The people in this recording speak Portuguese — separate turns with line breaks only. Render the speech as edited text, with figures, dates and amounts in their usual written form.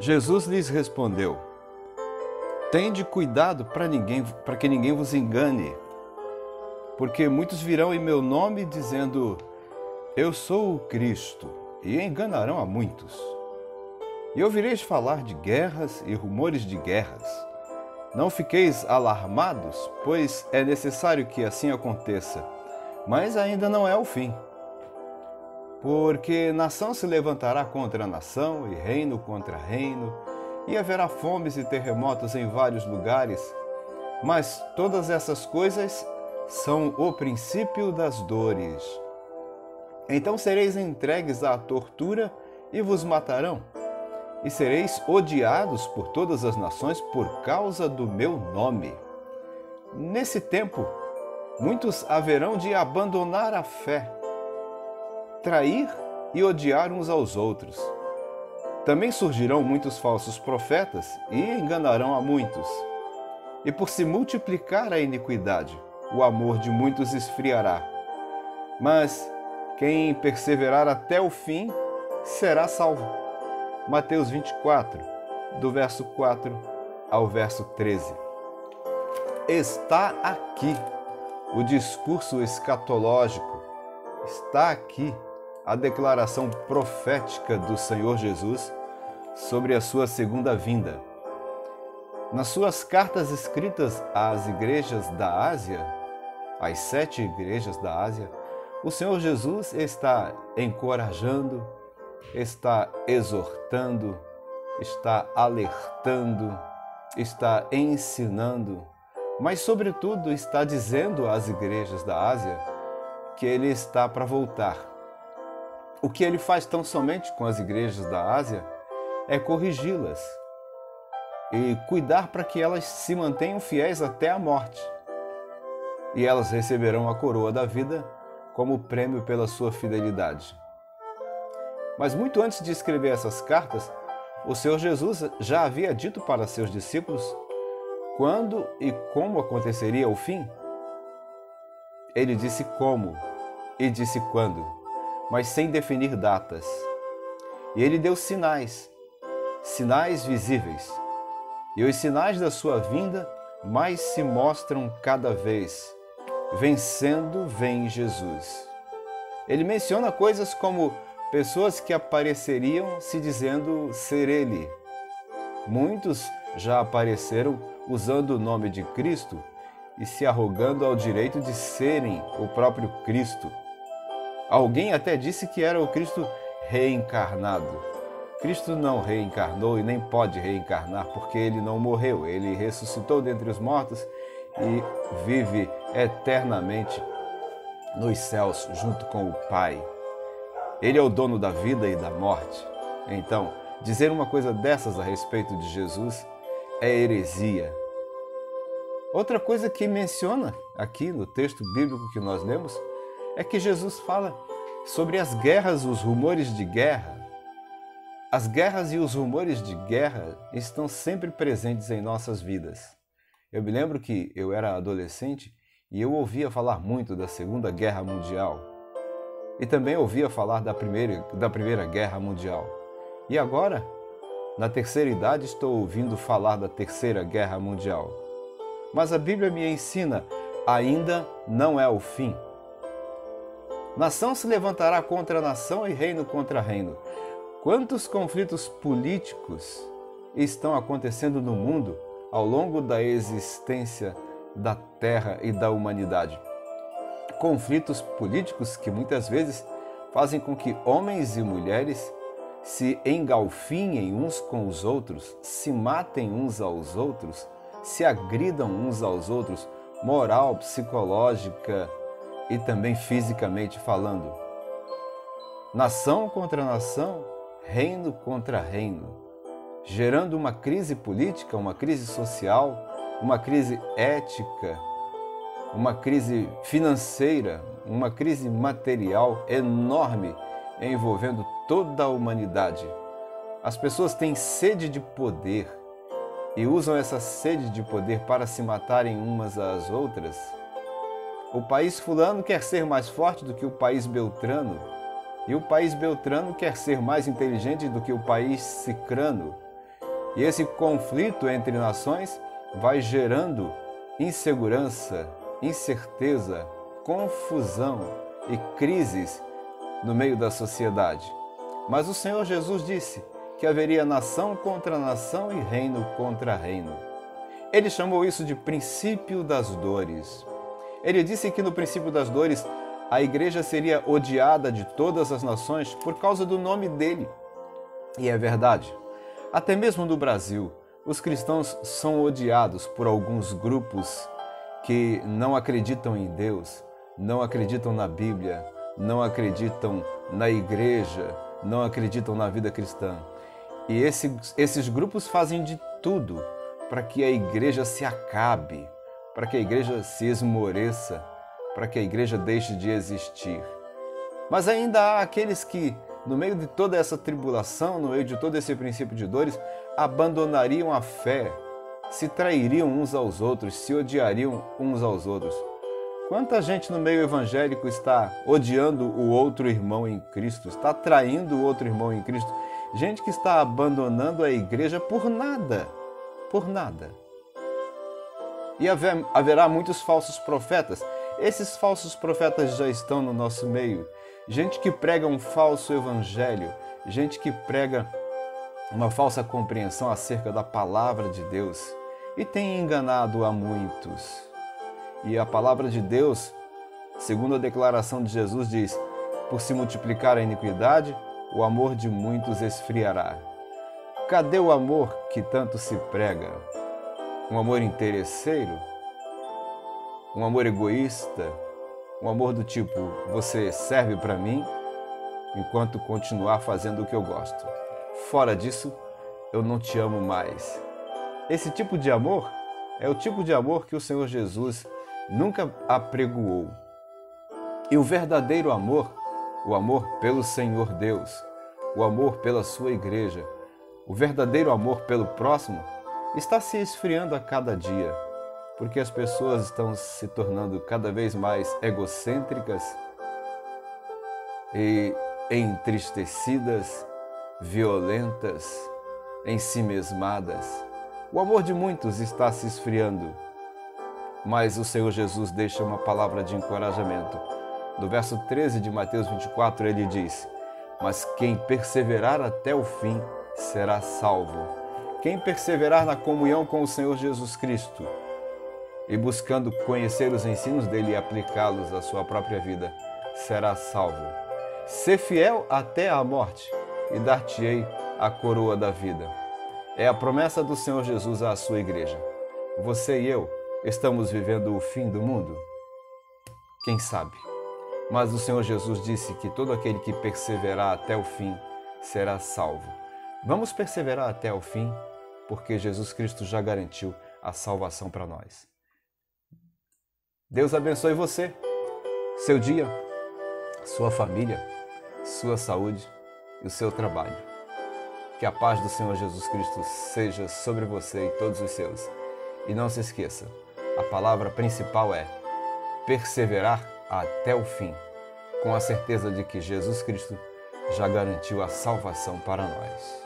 Jesus lhes respondeu: Tende cuidado para que ninguém vos engane, porque muitos virão em meu nome dizendo: Eu sou o Cristo, e enganarão a muitos. E ouvireis falar de guerras e rumores de guerras. Não fiqueis alarmados, pois é necessário que assim aconteça, mas ainda não é o fim. Porque nação se levantará contra nação e reino contra reino, e haverá fomes e terremotos em vários lugares. Mas todas essas coisas são o princípio das dores. Então sereis entregues à tortura e vos matarão, e sereis odiados por todas as nações por causa do meu nome. Nesse tempo, muitos haverão de abandonar a fé, trair e odiar uns aos outros. Também surgirão muitos falsos profetas e enganarão a muitos. E por se multiplicar a iniquidade, o amor de muitos esfriará. Mas quem perseverar até o fim será salvo. Mateus 24, do verso 4 ao verso 13. Está aqui o discurso escatológico. Está aqui a declaração profética do Senhor Jesus sobre a sua segunda vinda. Nas suas cartas escritas às igrejas da Ásia, às 7 igrejas da Ásia, o Senhor Jesus está encorajando, está exortando, está alertando, está ensinando, mas, sobretudo, está dizendo às igrejas da Ásia que ele está para voltar. O que ele faz tão somente com as igrejas da Ásia é corrigi-las e cuidar para que elas se mantenham fiéis até a morte. E elas receberão a coroa da vida como prêmio pela sua fidelidade. Mas muito antes de escrever essas cartas, o Senhor Jesus já havia dito para seus discípulos quando e como aconteceria o fim. Ele disse como e disse quando, mas sem definir datas. E ele deu sinais visíveis. E os sinais da sua vinda mais se mostram cada vez. Vencendo vem Jesus. Ele menciona coisas como pessoas que apareceriam se dizendo ser ele. Muitos já apareceram usando o nome de Cristo e se arrogando ao direito de serem o próprio Cristo. Alguém até disse que era o Cristo reencarnado. Cristo não reencarnou e nem pode reencarnar porque ele não morreu. Ele ressuscitou dentre os mortos e vive eternamente nos céus junto com o Pai. Ele é o dono da vida e da morte. Então, dizer uma coisa dessas a respeito de Jesus é heresia. Outra coisa que menciona aqui no texto bíblico que nós lemos é que Jesus fala sobre as guerras, os rumores de guerra. As guerras e os rumores de guerra estão sempre presentes em nossas vidas. Eu me lembro que eu era adolescente e eu ouvia falar muito da Segunda Guerra Mundial. E também ouvia falar da Primeira Guerra Mundial. E agora, na terceira idade, estou ouvindo falar da Terceira Guerra Mundial. Mas a Bíblia me ensina, ainda não é o fim. Nação se levantará contra nação e reino contra reino. Quantos conflitos políticos estão acontecendo no mundo ao longo da existência da Terra e da humanidade? Conflitos políticos que muitas vezes fazem com que homens e mulheres se engalfinhem uns com os outros, se matem uns aos outros, se agridam uns aos outros, moral, psicológica e também fisicamente falando. Nação contra nação, reino contra reino, gerando uma crise política, uma crise social, uma crise ética, uma crise financeira, uma crise material enorme envolvendo toda a humanidade. As pessoas têm sede de poder e usam essa sede de poder para se matarem umas às outras. O país fulano quer ser mais forte do que o país beltrano, e o país beltrano quer ser mais inteligente do que o país cicrano, E esse conflito entre nações vai gerando insegurança, incerteza, confusão e crises no meio da sociedade. Mas o Senhor Jesus disse que haveria nação contra nação e reino contra reino. Ele chamou isso de princípio das dores. Ele disse que no princípio das dores a igreja seria odiada de todas as nações por causa do nome dele. E é verdade. Até mesmo no Brasil, os cristãos são odiados por alguns grupos que não acreditam em Deus, não acreditam na Bíblia, não acreditam na igreja, não acreditam na vida cristã. E esses grupos fazem de tudo para que a igreja se acabe, para que a igreja se esmoreça, para que a igreja deixe de existir. Mas ainda há aqueles que, no meio de toda essa tribulação, no meio de todo esse princípio de dores, abandonariam a fé, se trairiam uns aos outros, se odiariam uns aos outros. Quanta gente no meio evangélico está odiando o outro irmão em Cristo, está traindo o outro irmão em Cristo? Gente que está abandonando a igreja por nada, por nada. E haverá muitos falsos profetas. Esses falsos profetas já estão no nosso meio. Gente que prega um falso evangelho, gente que prega uma falsa compreensão acerca da palavra de Deus e tem enganado a muitos. E a palavra de Deus, segundo a declaração de Jesus, diz: por se multiplicar a iniquidade, o amor de muitos esfriará. Cadê o amor que tanto se prega? Um amor interesseiro? Um amor egoísta? Um amor do tipo, você serve para mim enquanto continuar fazendo o que eu gosto. Fora disso, eu não te amo mais. Esse tipo de amor é o tipo de amor que o Senhor Jesus nunca apregoou. E o verdadeiro amor, o amor pelo Senhor Deus, o amor pela sua igreja, o verdadeiro amor pelo próximo, está se esfriando a cada dia, porque as pessoas estão se tornando cada vez mais egocêntricas e entristecidas, violentas, ensimesmadas. O amor de muitos está se esfriando, mas o Senhor Jesus deixa uma palavra de encorajamento. No verso 13 de Mateus 24, ele diz: mas quem perseverar até o fim será salvo. Quem perseverar na comunhão com o Senhor Jesus Cristo e buscando conhecer os ensinos dele e aplicá-los à sua própria vida, será salvo. Sê fiel até a morte e dar-te-ei a coroa da vida. É a promessa do Senhor Jesus à sua igreja. Você e eu estamos vivendo o fim do mundo? Quem sabe? Mas o Senhor Jesus disse que todo aquele que perseverar até o fim será salvo. Vamos perseverar até o fim, porque Jesus Cristo já garantiu a salvação para nós. Deus abençoe você, seu dia, sua família, sua saúde e o seu trabalho. Que a paz do Senhor Jesus Cristo seja sobre você e todos os seus. E não se esqueça, a palavra principal é perseverar até o fim, com a certeza de que Jesus Cristo já garantiu a salvação para nós.